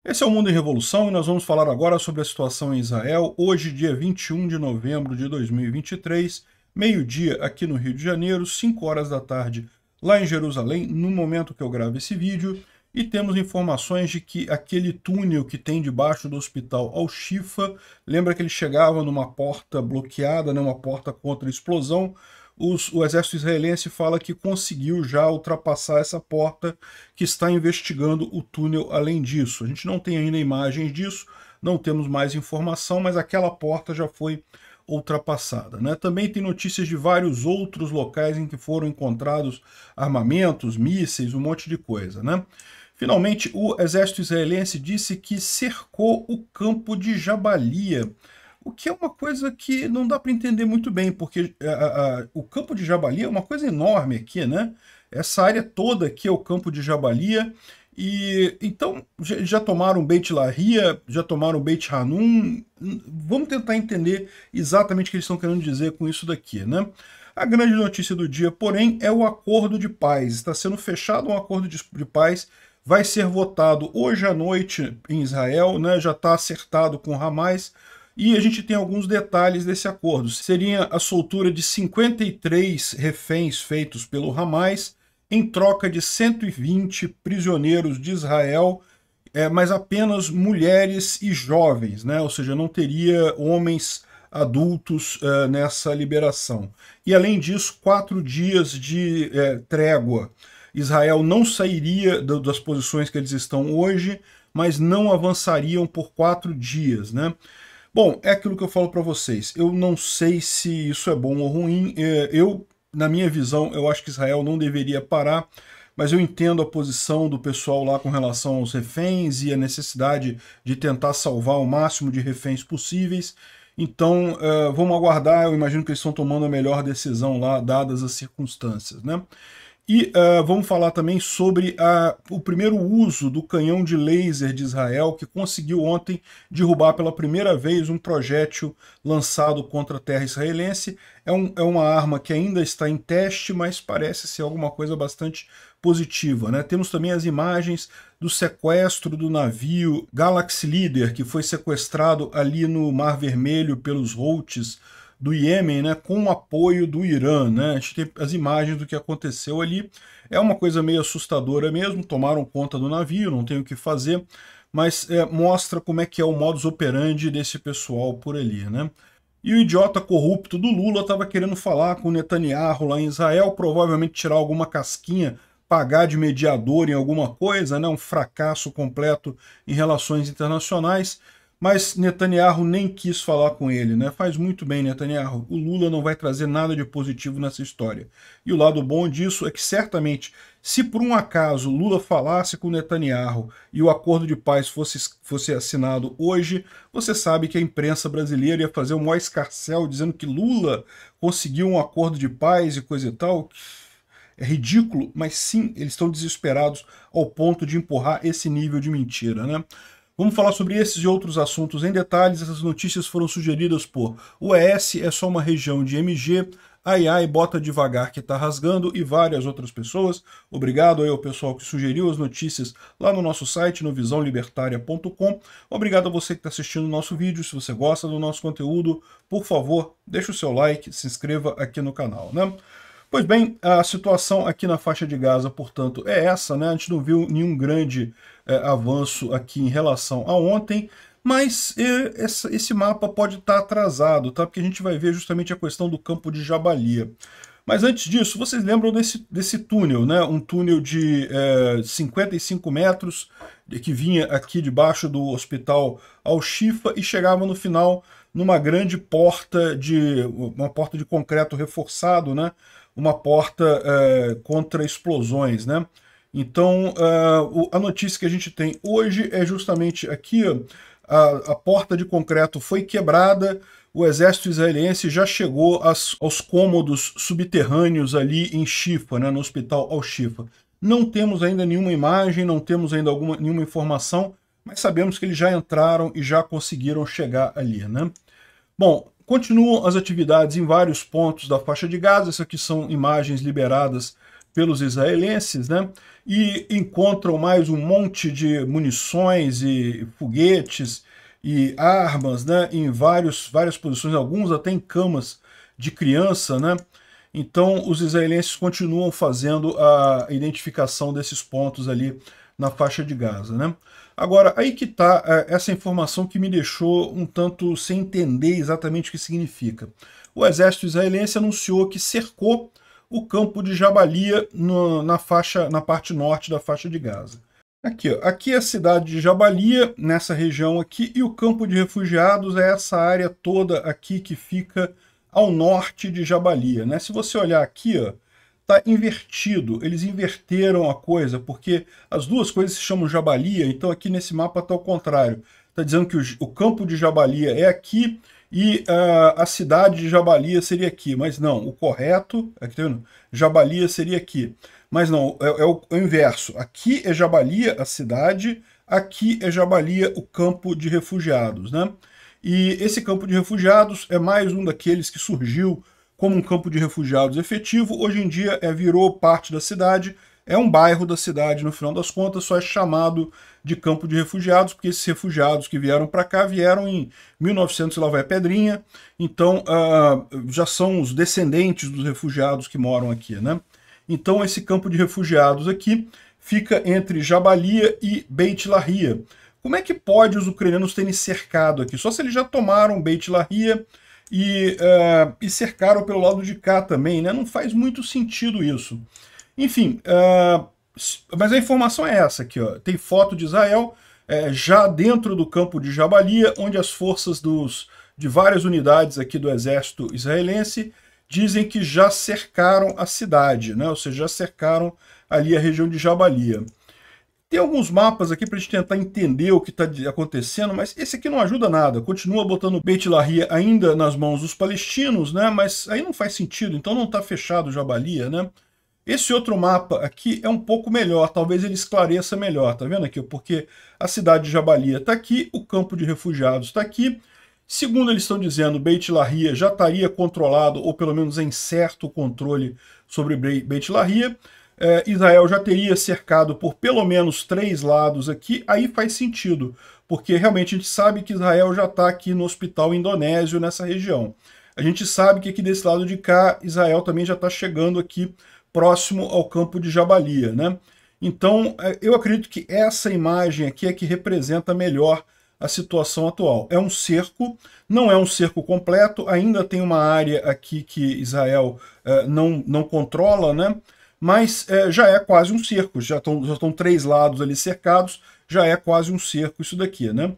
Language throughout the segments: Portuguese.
Esse é o Mundo em Revolução e nós vamos falar agora sobre a situação em Israel, hoje, dia 21 de novembro de 2023, meio-dia aqui no Rio de Janeiro, 5 horas da tarde lá em Jerusalém, no momento que eu gravo esse vídeo, e temos informações de que aquele túnel que tem debaixo do hospital Al-Shifa, lembra que ele chegava numa porta bloqueada, né, uma porta contra explosão. O exército israelense fala que conseguiu já ultrapassar essa porta, que está investigando o túnel além disso. A gente não tem ainda imagens disso, não temos mais informação, mas aquela porta já foi ultrapassada, né? Também tem notícias de vários outros locais em que foram encontrados armamentos, mísseis, um monte de coisa, né? Finalmente, o exército israelense disse que cercou o campo de Jabalia, o que é uma coisa que não dá para entender muito bem, porque o campo de Jabalia é uma coisa enorme aqui, né? Essa área toda aqui é o campo de Jabalia, e então já tomaram Beit Lahia, já tomaram Beit Hanun. Vamos tentar entender exatamente o que eles estão querendo dizer com isso daqui, né? A grande notícia do dia, porém, é o acordo de paz. Está sendo fechado um acordo de paz, vai ser votado hoje à noite em Israel, né? Já está acertado com Hamas. E a gente tem alguns detalhes desse acordo. Seria a soltura de 53 reféns feitos pelo Hamas, em troca de 120 prisioneiros de Israel, mas apenas mulheres e jovens, né? Ou seja, não teria homens adultos nessa liberação. E além disso, 4 dias de trégua. Israel não sairia das posições que eles estão hoje, mas não avançariam por 4 dias, né? Bom, é aquilo que eu falo para vocês. Eu não sei se isso é bom ou ruim. Na minha visão, eu acho que Israel não deveria parar, mas eu entendo a posição do pessoal lá com relação aos reféns e a necessidade de tentar salvar o máximo de reféns possíveis. Então, vamos aguardar. Eu imagino que eles estão tomando a melhor decisão lá, dadas as circunstâncias, né? E vamos falar também sobre o primeiro uso do canhão de laser de Israel, que conseguiu ontem derrubar pela primeira vez um projétil lançado contra a terra israelense. É uma arma que ainda está em teste, mas parece ser alguma coisa bastante positiva, né? Temos também as imagens do sequestro do navio Galaxy Leader, que foi sequestrado ali no Mar Vermelho pelos Houthis do Iêmen, né, com o apoio do Irã, né? A gente tem as imagens do que aconteceu ali. É uma coisa meio assustadora mesmo, tomaram conta do navio, não tem o que fazer, mas mostra como é que é o modus operandi desse pessoal por ali, né? E o idiota corrupto do Lula estava querendo falar com o Netanyahu lá em Israel, provavelmente tirar alguma casquinha, pagar de mediador em alguma coisa, né? Um fracasso completo em relações internacionais. Mas Netanyahu nem quis falar com ele, né? Faz muito bem, Netanyahu. O Lula não vai trazer nada de positivo nessa história. E o lado bom disso é que, certamente, se por um acaso Lula falasse com Netanyahu e o acordo de paz fosse assinado hoje, você sabe que a imprensa brasileira ia fazer o maior escarcéu dizendo que Lula conseguiu um acordo de paz e coisa e tal. É ridículo, mas sim, eles estão desesperados ao ponto de empurrar esse nível de mentira, né? Vamos falar sobre esses e outros assuntos em detalhes. Essas notícias foram sugeridas por o ES é só uma região de MG, Ai Ai, bota devagar que tá rasgando e várias outras pessoas. Obrigado aí ao pessoal que sugeriu as notícias lá no nosso site, no visãolibertaria.com. Obrigado a você que está assistindo o nosso vídeo. Se você gosta do nosso conteúdo, por favor, deixe o seu like, se inscreva aqui no canal, né? Pois bem, a situação aqui na faixa de Gaza, portanto, é essa, né? A gente não viu nenhum grande avanço aqui em relação a ontem, mas esse mapa pode estar atrasado, tá? Porque a gente vai ver justamente a questão do campo de Jabalia. Mas antes disso, vocês lembram desse túnel, né? Um túnel de 55 metros, que vinha aqui debaixo do hospital Al-Shifa e chegava no final numa grande uma porta de concreto reforçado, né? Uma porta contra explosões, né? Então, a notícia que a gente tem hoje é justamente aqui, ó, a porta de concreto foi quebrada, o exército israelense já chegou aos cômodos subterrâneos ali em Shifa, né, no hospital Al-Shifa. Não temos ainda nenhuma imagem, não temos ainda nenhuma informação, mas sabemos que eles já entraram e já conseguiram chegar ali, né? Bom, continuam as atividades em vários pontos da faixa de Gaza. Essas aqui são imagens liberadas pelos israelenses, né? E encontram mais um monte de munições e foguetes e armas, né? Em várias posições, alguns até em camas de criança, né? Então os israelenses continuam fazendo a identificação desses pontos ali na faixa de Gaza, né? Agora, aí que está essa informação que me deixou um tanto sem entender exatamente o que significa. O exército israelense anunciou que cercou o campo de Jabalia na parte norte da faixa de Gaza. Aqui, ó, aqui é a cidade de Jabalia, nessa região aqui, e o campo de refugiados é essa área toda aqui que fica ao norte de Jabalia, né? Se você olhar aqui, ó, tá invertido, eles inverteram a coisa, porque as duas coisas se chamam Jabalia, então aqui nesse mapa está ao contrário. Está dizendo que o campo de Jabalia é aqui e a cidade de Jabalia seria aqui, mas não, o correto, aqui tá vendo? Jabalia seria aqui. Mas não, é o inverso. Aqui é Jabalia, a cidade, aqui é Jabalia, o campo de refugiados, né? E esse campo de refugiados é mais um daqueles que surgiu como um campo de refugiados efetivo, hoje em dia virou parte da cidade, é um bairro da cidade, no final das contas, só é chamado de campo de refugiados, porque esses refugiados que vieram para cá vieram em 1900 e lá vai pedrinha, então já são os descendentes dos refugiados que moram aqui, né? Então esse campo de refugiados aqui fica entre Jabalia e Beit Lahia. Como é que pode os ucranianos terem cercado aqui? Só se eles já tomaram Beit Lahia e cercaram pelo lado de cá também, né? Não faz muito sentido isso. Enfim, mas a informação é essa aqui, ó. Tem foto de Israel já dentro do campo de Jabalia, onde as forças de várias unidades aqui do exército israelense dizem que já cercaram a cidade, né? Ou seja, já cercaram ali a região de Jabalia. Tem alguns mapas aqui para a gente tentar entender o que está acontecendo, mas esse aqui não ajuda nada. Continua botando Beit Lahia ainda nas mãos dos palestinos, né? Mas aí não faz sentido, então não está fechado Jabalia, né? Esse outro mapa aqui é um pouco melhor, talvez ele esclareça melhor, tá vendo aqui? Porque a cidade de Jabalia está aqui, o campo de refugiados está aqui. Segundo eles estão dizendo, Beit Lahia já estaria controlado, ou pelo menos em certo controle sobre Beit Lahia. Israel já teria cercado por pelo menos 3 lados aqui, aí faz sentido, porque realmente a gente sabe que Israel já está aqui no hospital indonésio nessa região. A gente sabe que aqui desse lado de cá, Israel também já está chegando aqui próximo ao campo de Jabalia, né? Então, eu acredito que essa imagem aqui é que representa melhor a situação atual. É um cerco, não é um cerco completo, ainda tem uma área aqui que Israel não controla, né? Mas já é quase um cerco, já estão 3 lados ali cercados, já é quase um cerco isso daqui, né?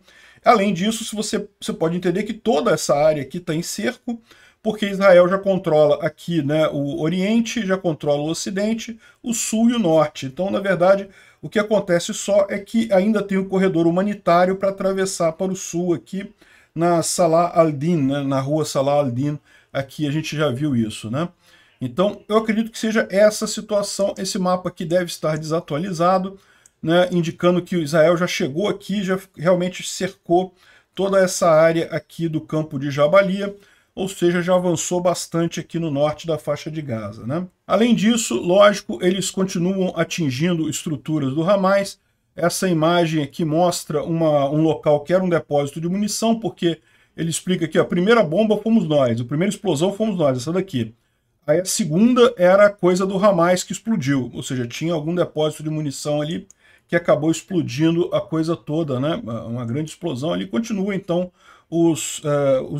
Além disso, você pode entender que toda essa área aqui está em cerco, porque Israel já controla aqui, né, o Oriente, já controla o Ocidente, o Sul e o Norte. Então, na verdade, o que acontece só é que ainda tem um corredor humanitário para atravessar para o Sul aqui, na Salah al-Din, né, na rua Salah al-Din, aqui a gente já viu isso, né? Então, eu acredito que seja essa situação, esse mapa aqui deve estar desatualizado, né, indicando que o Israel já chegou aqui, já realmente cercou toda essa área aqui do campo de Jabalia, ou seja, já avançou bastante aqui no norte da faixa de Gaza, né? Além disso, lógico, eles continuam atingindo estruturas do Hamas. Essa imagem aqui mostra um local que era um depósito de munição, porque ele explica aqui, a primeira bomba fomos nós, a primeira explosão fomos nós, essa daqui. Aí a segunda era coisa do Hamas que explodiu, ou seja, tinha algum depósito de munição ali que acabou explodindo a coisa toda, né? Uma grande explosão ali. Continua, então, os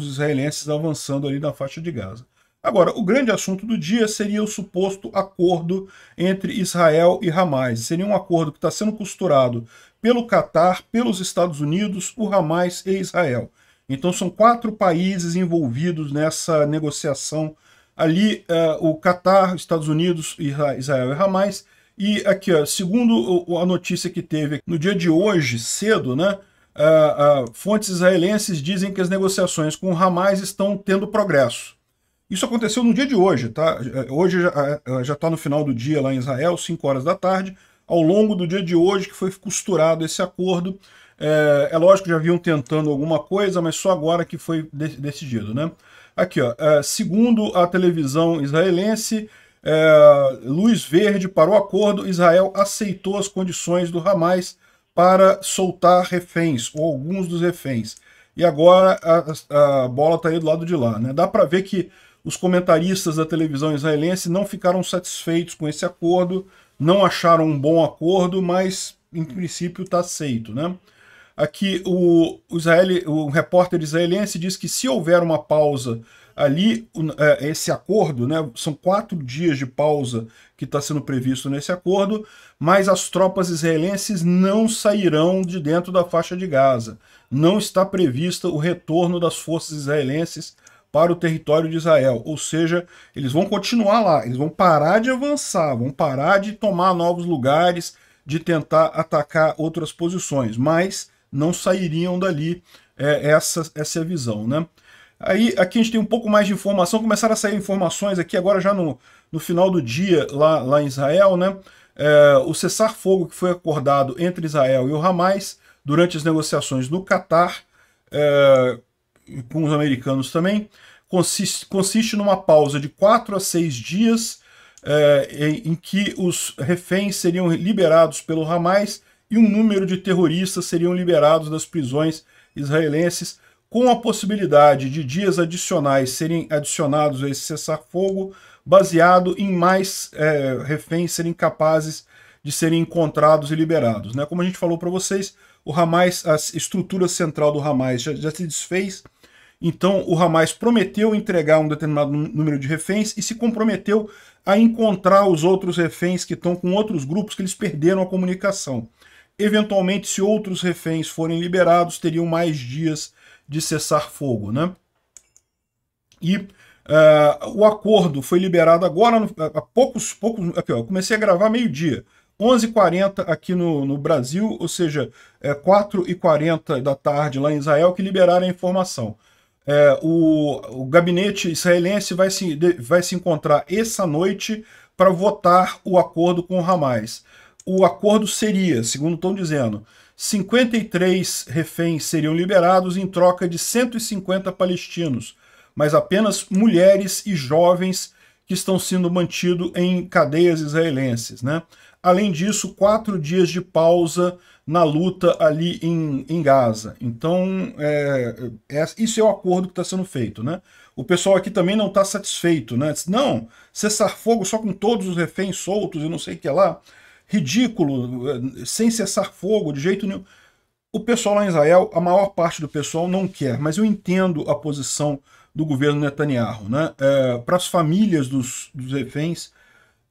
israelenses avançando ali na faixa de Gaza. Agora, o grande assunto do dia seria o suposto acordo entre Israel e Hamas. Seria um acordo que está sendo costurado pelo Catar, pelos Estados Unidos, o Hamas e Israel. Então são 4 países envolvidos nessa negociação. Ali, o Catar, Estados Unidos, Israel e Hamas. E aqui, ó, segundo a notícia que teve no dia de hoje, cedo, né, fontes israelenses dizem que as negociações com o Hamas estão tendo progresso. Isso aconteceu no dia de hoje, tá? Hoje já está no final do dia lá em Israel, 5 horas da tarde. Ao longo do dia de hoje que foi costurado esse acordo. É lógico que já vinham tentando alguma coisa, mas só agora que foi decidido, né? Aqui, ó, segundo a televisão israelense, luz verde para o acordo, Israel aceitou as condições do Hamas para soltar reféns, ou alguns dos reféns. E agora a bola está aí do lado de lá, né? Dá para ver que os comentaristas da televisão israelense não ficaram satisfeitos com esse acordo, não acharam um bom acordo, mas em princípio está aceito, né? Aqui o repórter israelense diz que se houver uma pausa ali, esse acordo, né, são 4 dias de pausa que está sendo previsto nesse acordo, mas as tropas israelenses não sairão de dentro da faixa de Gaza. Não está prevista o retorno das forças israelenses para o território de Israel, ou seja, eles vão continuar lá, eles vão parar de avançar, vão parar de tomar novos lugares, de tentar atacar outras posições, mas não sairiam dali, essa é a visão, né? Aí aqui a gente tem um pouco mais de informação, começaram a sair informações aqui agora já no final do dia lá em Israel, né? O cessar-fogo que foi acordado entre Israel e o Hamas durante as negociações no Catar, com os americanos também, consiste numa pausa de 4 a 6 dias em que os reféns seriam liberados pelo Hamas e um número de terroristas seriam liberados das prisões israelenses, com a possibilidade de dias adicionais serem adicionados a esse cessar-fogo, baseado em mais reféns serem capazes de serem encontrados e liberados, né? Como a gente falou para vocês, o Hamas, a estrutura central do Hamas já se desfez, então o Hamas prometeu entregar um determinado número de reféns e se comprometeu a encontrar os outros reféns que estão com outros grupos que eles perderam a comunicação. Eventualmente, se outros reféns forem liberados, teriam mais dias de cessar-fogo, né? E o acordo foi liberado agora, há poucos aqui, ó, eu comecei a gravar meio-dia, 11h40 aqui no Brasil, ou seja, 4h40 da tarde lá em Israel, que liberaram a informação. O gabinete israelense vai se encontrar essa noite para votar o acordo com o Hamas. O acordo seria, segundo estão dizendo, 53 reféns seriam liberados em troca de 150 palestinos, mas apenas mulheres e jovens que estão sendo mantidos em cadeias israelenses, né? Além disso, 4 dias de pausa na luta ali em Gaza. Então, isso é o acordo que está sendo feito, né? O pessoal aqui também não está satisfeito, né? Não, cessar-fogo só com todos os reféns soltos e não sei o que lá. Ridículo, sem cessar fogo, de jeito nenhum. O pessoal lá em Israel, a maior parte do pessoal não quer, mas eu entendo a posição do governo Netanyahu, né? Para as famílias dos reféns,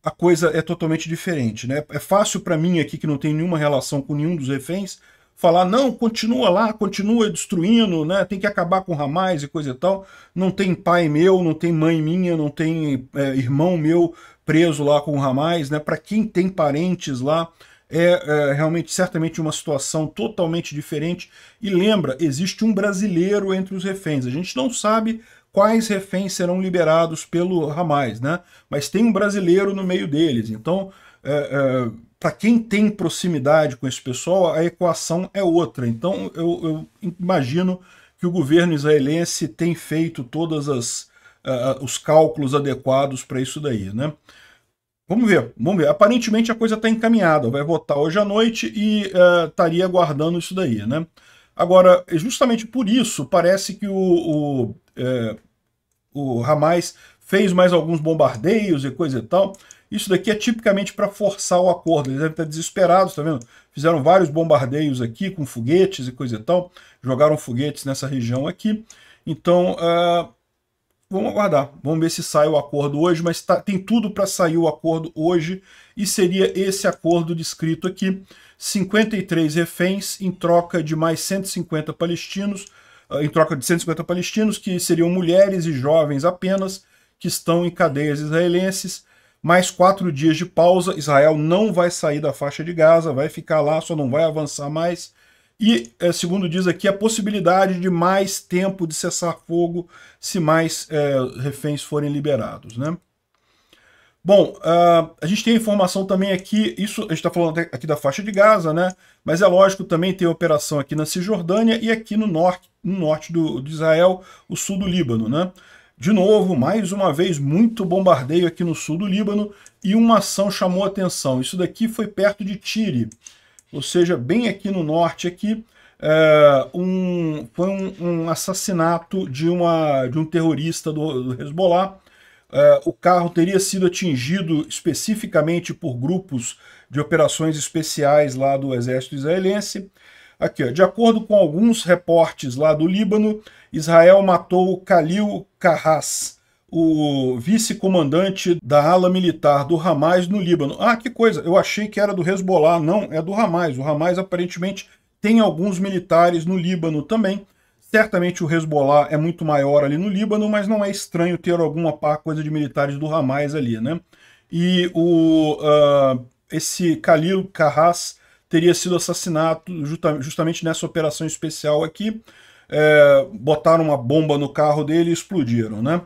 a coisa é totalmente diferente, né? É fácil para mim aqui, que não tem nenhuma relação com nenhum dos reféns, falar, não, continua lá, continua destruindo, né? Tem que acabar com o Hamas e coisa e tal. Não tem pai meu, não tem mãe minha, não tem irmão meu preso lá com o Hamas, né? Para quem tem parentes lá, realmente, certamente, uma situação totalmente diferente. E lembra, existe um brasileiro entre os reféns. A gente não sabe quais reféns serão liberados pelo Hamas, né? Mas tem um brasileiro no meio deles. Então, para quem tem proximidade com esse pessoal, a equação é outra. Então, eu imagino que o governo israelense tem feito todos os cálculos adequados para isso daí, né? Vamos ver, vamos ver. Aparentemente a coisa está encaminhada, vai votar hoje à noite e estaria aguardando isso daí, né? Agora, justamente por isso, parece que o Hamas fez mais alguns bombardeios e coisa e tal. Isso daqui é tipicamente para forçar o acordo. Eles devem estar desesperados, tá vendo? Fizeram vários bombardeios aqui com foguetes e coisa e tal. Jogaram foguetes nessa região aqui. Então, vamos aguardar. Vamos ver se sai o acordo hoje, mas tem tudo para sair o acordo hoje. E seria esse acordo descrito aqui. 53 reféns em troca de mais 150 palestinos, que seriam mulheres e jovens apenas, que estão em cadeias israelenses, mais 4 dias de pausa. Israel não vai sair da faixa de Gaza, vai ficar lá, só não vai avançar mais. E, segundo diz aqui, a possibilidade de mais tempo de cessar-fogo se mais reféns forem liberados, né? Bom, a gente tem informação também aqui, isso a gente está falando aqui da faixa de Gaza, né? Mas é lógico, também tem operação aqui na Cisjordânia e aqui no norte de Israel, o sul do Líbano, né? De novo, mais uma vez, muito bombardeio aqui no sul do Líbano e uma ação chamou a atenção. Isso daqui foi perto de Tire, ou seja, bem aqui no norte, aqui, foi um assassinato de um terrorista do Hezbollah. O carro teria sido atingido especificamente por grupos de operações especiais lá do exército israelense. Aqui, ó, de acordo com alguns reportes lá do Líbano, Israel matou Khalil Karras, o vice-comandante da ala militar do Hamas no Líbano. Ah, que coisa, eu achei que era do Hezbollah, não, é do Hamas. O Hamas aparentemente tem alguns militares no Líbano também. Certamente o Hezbollah é muito maior ali no Líbano, mas não é estranho ter alguma coisa de militares do Hamas ali, né? E esse Khalil Karras teria sido assassinado justamente nessa operação especial aqui. Botaram uma bomba no carro dele e explodiram, né?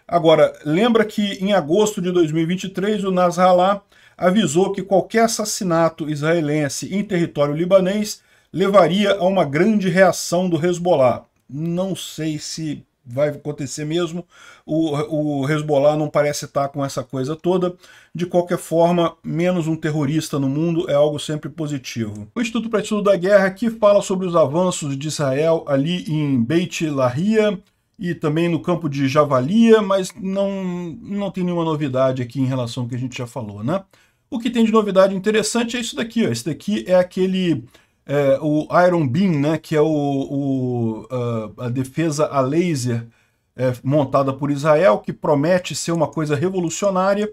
Agora, lembra que em agosto de 2023 o Nasrallah avisou que qualquer assassinato israelense em território libanês levaria a uma grande reação do Hezbollah. Não sei se vai acontecer mesmo, o Hezbollah não parece estar com essa coisa toda. De qualquer forma, menos um terrorista no mundo é algo sempre positivo. O Instituto para Estudo da Guerra aqui fala sobre os avanços de Israel ali em Beit Lahia e também no campo de Javalia, mas não tem nenhuma novidade aqui em relação ao que a gente já falou, né? O que tem de novidade interessante é isso daqui, ó. Esse daqui é aquele... o Iron Beam, né, que é a defesa a laser montada por Israel, que promete ser uma coisa revolucionária.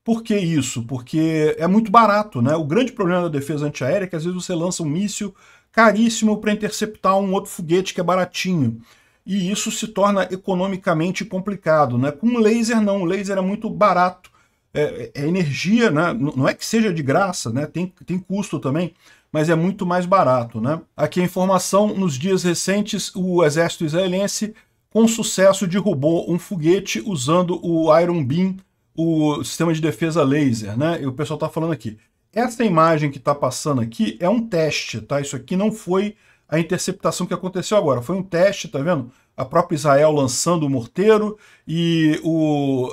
Por que isso? Porque é muito barato, né? O grande problema da defesa antiaérea é que às vezes você lança um míssil caríssimo para interceptar um outro foguete que é baratinho. E isso se torna economicamente complicado, né? Com laser não, o laser é muito barato. É energia, né? Não é que seja de graça, né? Tem custo também, mas é muito mais barato, né? Aqui a informação, nos dias recentes, o exército israelense, com sucesso, derrubou um foguete usando o Iron Beam, o sistema de defesa laser, né? E o pessoal está falando aqui. Essa imagem que está passando aqui é um teste, tá? Isso aqui não foi a interceptação que aconteceu agora, foi um teste, tá vendo? A própria Israel lançando o morteiro e o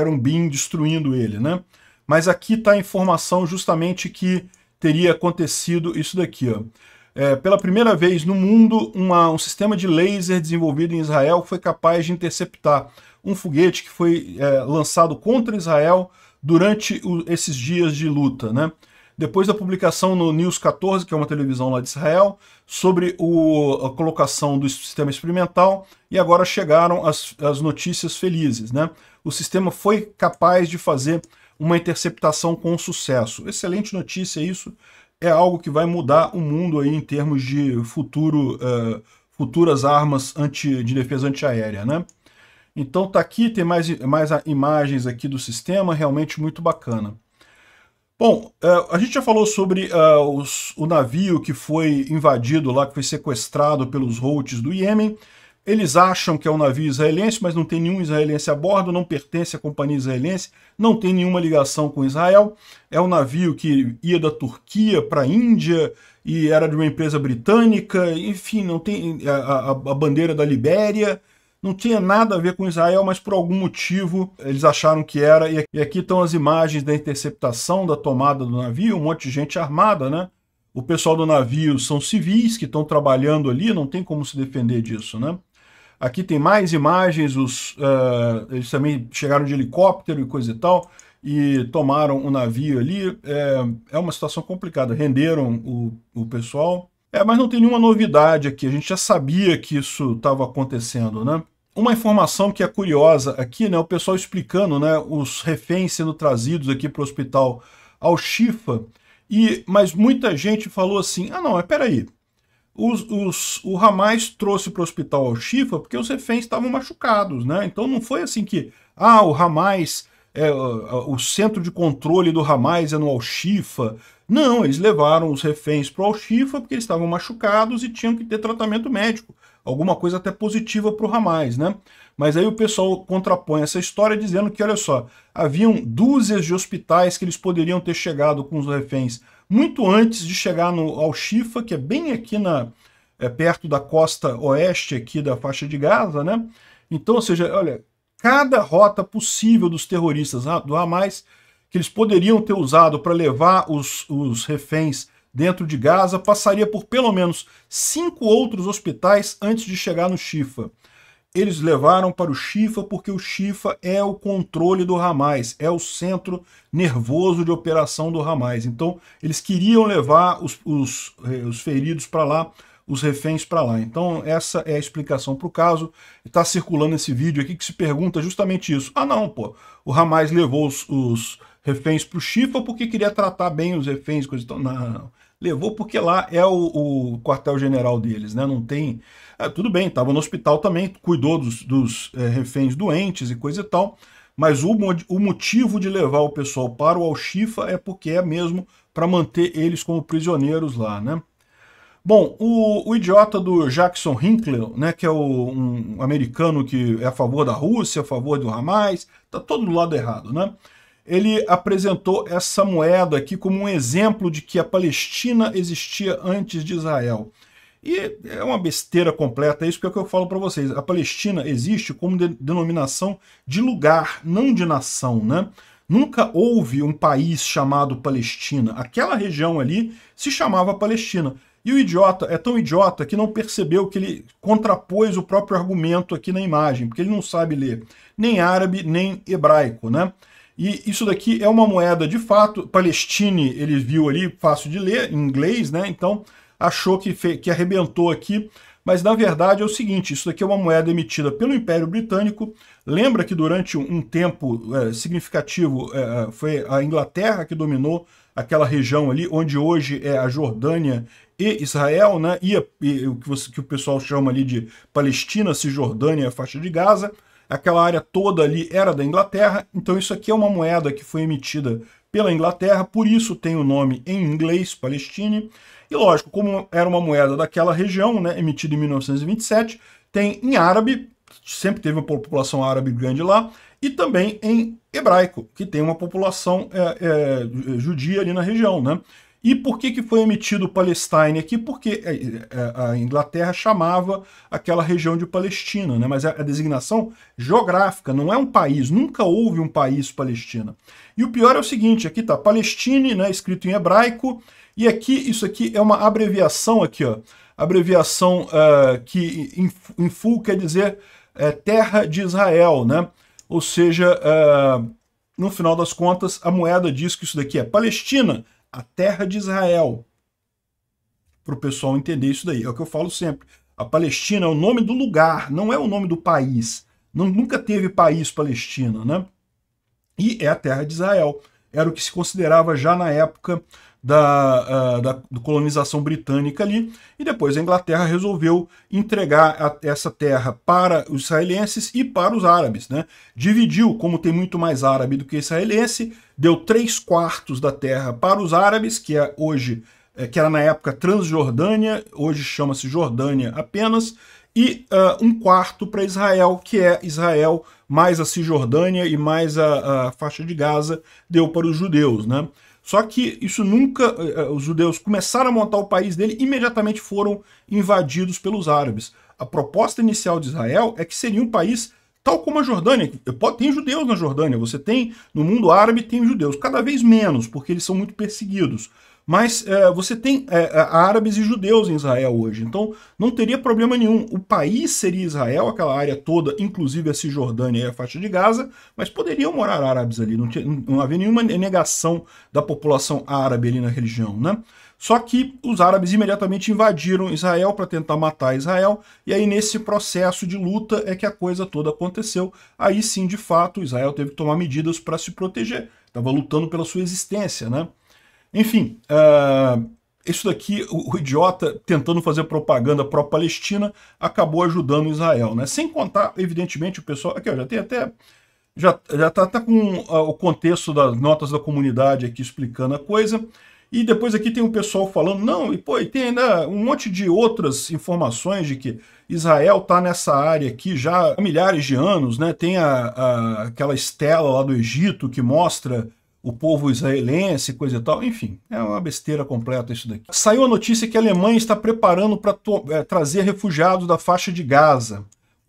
Iron Beam destruindo ele, né? Mas aqui está a informação justamente que teria acontecido isso daqui, ó. Pela primeira vez no mundo, um sistema de laser desenvolvido em Israel foi capaz de interceptar um foguete que foi lançado contra Israel durante esses dias de luta, né? Depois da publicação no News 14, que é uma televisão lá de Israel, sobre a colocação do sistema experimental, e agora chegaram as notícias felizes, né? O sistema foi capaz de fazer uma interceptação com sucesso. Excelente notícia isso, é algo que vai mudar o mundo aí em termos de futuras armas de defesa antiaérea, né? Então tá aqui, tem mais imagens aqui do sistema, realmente muito bacana. Bom, a gente já falou sobre o navio que foi invadido lá, que foi sequestrado pelos Houthis do Iêmen. Eles acham que é um navio israelense, mas não tem nenhum israelense a bordo, não pertence à companhia israelense, não tem nenhuma ligação com Israel. É um navio que ia da Turquia para a Índia e era de uma empresa britânica, enfim, não tem a bandeira da Libéria. Não tinha nada a ver com Israel, mas por algum motivo eles acharam que era. E aqui estão as imagens da interceptação, da tomada do navio, um monte de gente armada, né? O pessoal do navio são civis que estão trabalhando ali, não tem como se defender disso, né? Aqui tem mais imagens, eles também chegaram de helicóptero e coisa e tal, e tomaram o navio ali. É uma situação complicada, renderam o pessoal. Mas não tem nenhuma novidade aqui, a gente já sabia que isso estava acontecendo, né? Uma informação que é curiosa aqui, né, o pessoal explicando, né, os reféns sendo trazidos aqui para o hospital Al-Shifa, mas muita gente falou assim, não, mas peraí, o Hamas trouxe para o hospital Al-Shifa porque os reféns estavam machucados, né? Então não foi assim que, o Hamas, o centro de controle do Hamas é no Al-Shifa. Não, eles levaram os reféns para o Al-Shifa porque eles estavam machucados e tinham que ter tratamento médico. Alguma coisa até positiva para o Hamas, né? Mas aí o pessoal contrapõe essa história dizendo que, olha só, haviam dúzias de hospitais que eles poderiam ter chegado com os reféns muito antes de chegar no Al-Shifa, que é bem aqui perto da costa oeste aqui da faixa de Gaza, né? Então, ou seja, olha, cada rota possível dos terroristas do Hamas que eles poderiam ter usado para levar os reféns dentro de Gaza passaria por pelo menos 5 outros hospitais antes de chegar no Shifa. Eles levaram para o Shifa porque o Shifa é o controle do Hamas, é o centro nervoso de operação do Hamas. Então, eles queriam levar os feridos para lá, os reféns para lá. Então, essa é a explicação para o caso. Está circulando esse vídeo aqui que se pergunta justamente isso. Ah, não, pô, o Hamas levou os reféns para o Shifa porque queria tratar bem os reféns, coisa e tal. Não. Levou porque lá é o quartel-general deles, né? Não tem... tudo bem, estava no hospital também, cuidou dos reféns doentes e coisa e tal, mas o motivo de levar o pessoal para o Al-Shifa é porque é mesmo para manter eles como prisioneiros lá, né? Bom, o idiota do Jackson Hinkler, né, que é um americano que é a favor da Rússia, a favor do Hamas, tá todo do lado errado, né? Ele apresentou essa moeda aqui como um exemplo de que a Palestina existia antes de Israel. E é uma besteira completa isso, porque é o que eu falo para vocês. A Palestina existe como denominação de lugar, não de nação, né? Nunca houve um país chamado Palestina. Aquela região ali se chamava Palestina. E o idiota é tão idiota que não percebeu que ele contrapôs o próprio argumento aqui na imagem, porque ele não sabe ler nem árabe, nem hebraico, né? E isso daqui é uma moeda de fato. Palestine, ele viu ali, fácil de ler, em inglês, né? Então achou que arrebentou aqui, mas na verdade é o seguinte, isso daqui é uma moeda emitida pelo Império Britânico. Lembra que durante um tempo significativo foi a Inglaterra que dominou aquela região ali, onde hoje é a Jordânia e Israel, né? E o que o pessoal chama ali de Palestina, Cisjordânia e a faixa de Gaza. Aquela área toda ali era da Inglaterra, então isso aqui é uma moeda que foi emitida pela Inglaterra, por isso tem o nome em inglês, Palestine. E lógico, como era uma moeda daquela região, né, emitida em 1927, tem em árabe, sempre teve uma população árabe grande lá, e também em hebraico, que tem uma população judia ali na região, né? E por que foi emitido Palestine aqui? Porque a Inglaterra chamava aquela região de Palestina, né? Mas a designação geográfica, não é um país, nunca houve um país Palestina. E o pior é o seguinte, aqui tá Palestine, né, escrito em hebraico, e aqui, isso aqui é uma abreviação aqui, ó, abreviação que em full quer dizer terra de Israel, né? Ou seja, no final das contas, a moeda diz que isso daqui é Palestina, a terra de Israel, para o pessoal entender isso daí. É o que eu falo sempre. A Palestina é o nome do lugar, não é o nome do país. Nunca teve país Palestina, né? E é a terra de Israel. Era o que se considerava já na época da colonização britânica ali, e depois a Inglaterra resolveu entregar essa terra para os israelenses e para os árabes, né? Dividiu, como tem muito mais árabe do que israelense, deu 3/4 da terra para os árabes, que é hoje, que era na época Transjordânia, hoje chama-se Jordânia apenas, e 1/4 para Israel, que é Israel mais a Cisjordânia e mais a faixa de Gaza, deu para os judeus, né? Só que isso nunca... Os judeus começaram a montar o país dele e imediatamente foram invadidos pelos árabes. A proposta inicial de Israel é que seria um país tal como a Jordânia. Tem judeus na Jordânia, você tem... No mundo árabe tem judeus, cada vez menos, porque eles são muito perseguidos. Mas você tem árabes e judeus em Israel hoje, então não teria problema nenhum. O país seria Israel, aquela área toda, inclusive a Cisjordânia e a faixa de Gaza, mas poderiam morar árabes ali, não havia nenhuma negação da população árabe ali na religião, né? Só que os árabes imediatamente invadiram Israel para tentar matar Israel, e aí nesse processo de luta é que a coisa toda aconteceu. Aí sim, de fato, Israel teve que tomar medidas para se proteger, estava lutando pela sua existência, né? Enfim, isso daqui, o idiota tentando fazer propaganda pró-Palestina acabou ajudando Israel, né? Sem contar, evidentemente, o pessoal... Aqui, ó, já tem até... Já tá com o contexto das notas da comunidade aqui explicando a coisa. E depois aqui tem um pessoal falando, não, e pô, e tem ainda um monte de outras informações de que Israel tá nessa área aqui já há milhares de anos, né? Tem aquela estela lá do Egito que mostra o povo israelense, coisa e tal, enfim, é uma besteira completa isso daqui. Saiu a notícia que a Alemanha está preparando para trazer refugiados da faixa de Gaza.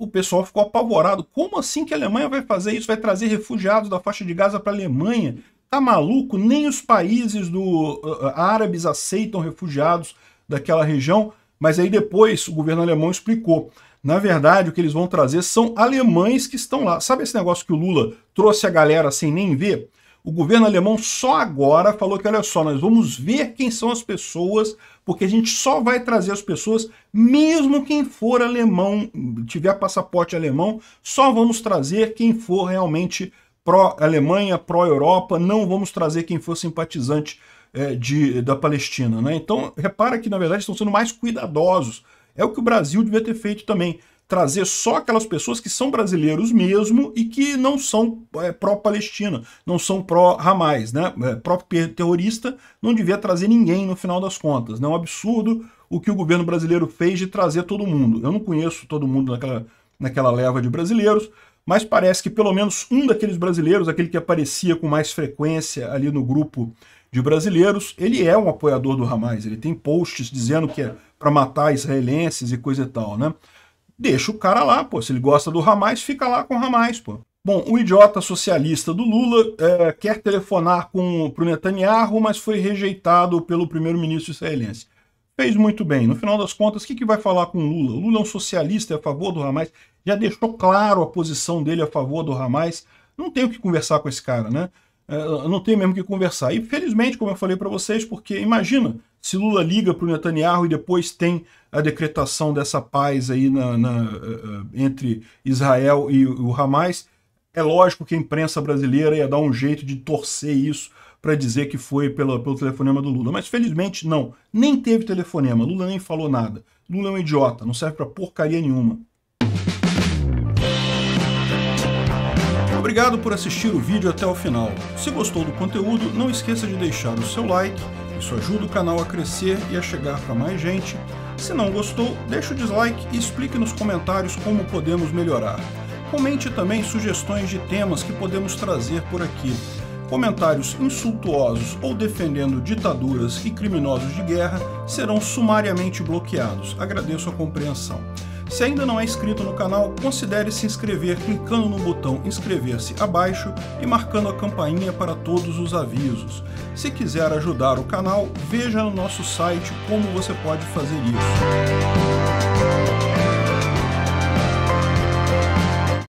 o pessoal ficou apavorado. Como assim que a Alemanha vai fazer isso? Vai trazer refugiados da faixa de Gaza para a Alemanha? Tá maluco? Nem os países árabes aceitam refugiados daquela região. Mas aí depois o governo alemão explicou. Na verdade, o que eles vão trazer são alemães que estão lá. Sabe esse negócio que o Lula trouxe a galera sem nem ver? O governo alemão só agora falou que, olha só, nós vamos ver quem são as pessoas, porque a gente só vai trazer as pessoas, mesmo quem for alemão, tiver passaporte alemão, só vamos trazer quem for realmente pró-Alemanha, pró-Europa, não vamos trazer quem for simpatizante da Palestina, né? Então, repara que, na verdade, estão sendo mais cuidadosos. É o que o Brasil devia ter feito também. Trazer só aquelas pessoas que são brasileiros mesmo e que não são pró-Palestina, não são pró-Hamas, né? Pró-terrorista não devia trazer ninguém no final das contas. É um absurdo o que o governo brasileiro fez de trazer todo mundo. Eu não conheço todo mundo naquela leva de brasileiros, mas parece que pelo menos um daqueles brasileiros, aquele que aparecia com mais frequência ali no grupo de brasileiros, ele é um apoiador do Hamas. Ele tem posts dizendo que é para matar israelenses e coisa e tal, né? Deixa o cara lá, pô. Se ele gosta do Hamas, fica lá com o Hamas, pô. Bom, o idiota socialista do Lula quer telefonar pro Netanyahu, mas foi rejeitado pelo primeiro-ministro israelense. Fez muito bem. No final das contas, o que vai falar com o Lula? O Lula é um socialista, é a favor do Hamas. Já deixou claro a posição dele a favor do Hamas. Não tem o que conversar com esse cara, né? Não tem mesmo o que conversar. E felizmente, como eu falei para vocês, porque imagina se Lula liga para o Netanyahu e depois tem a decretação dessa paz aí entre Israel e o Hamas, é lógico que a imprensa brasileira ia dar um jeito de torcer isso para dizer que foi pelo telefonema do Lula. Mas felizmente não, nem teve telefonema, Lula nem falou nada. Lula é um idiota, não serve para porcaria nenhuma. Obrigado por assistir o vídeo até o final. Se gostou do conteúdo, não esqueça de deixar o seu like, isso ajuda o canal a crescer e a chegar para mais gente. Se não gostou, deixe o dislike e explique nos comentários como podemos melhorar. Comente também sugestões de temas que podemos trazer por aqui. Comentários insultuosos ou defendendo ditaduras e criminosos de guerra serão sumariamente bloqueados. Agradeço a compreensão. Se ainda não é inscrito no canal, considere se inscrever clicando no botão inscrever-se abaixo e marcando a campainha para todos os avisos. Se quiser ajudar o canal, veja no nosso site como você pode fazer isso.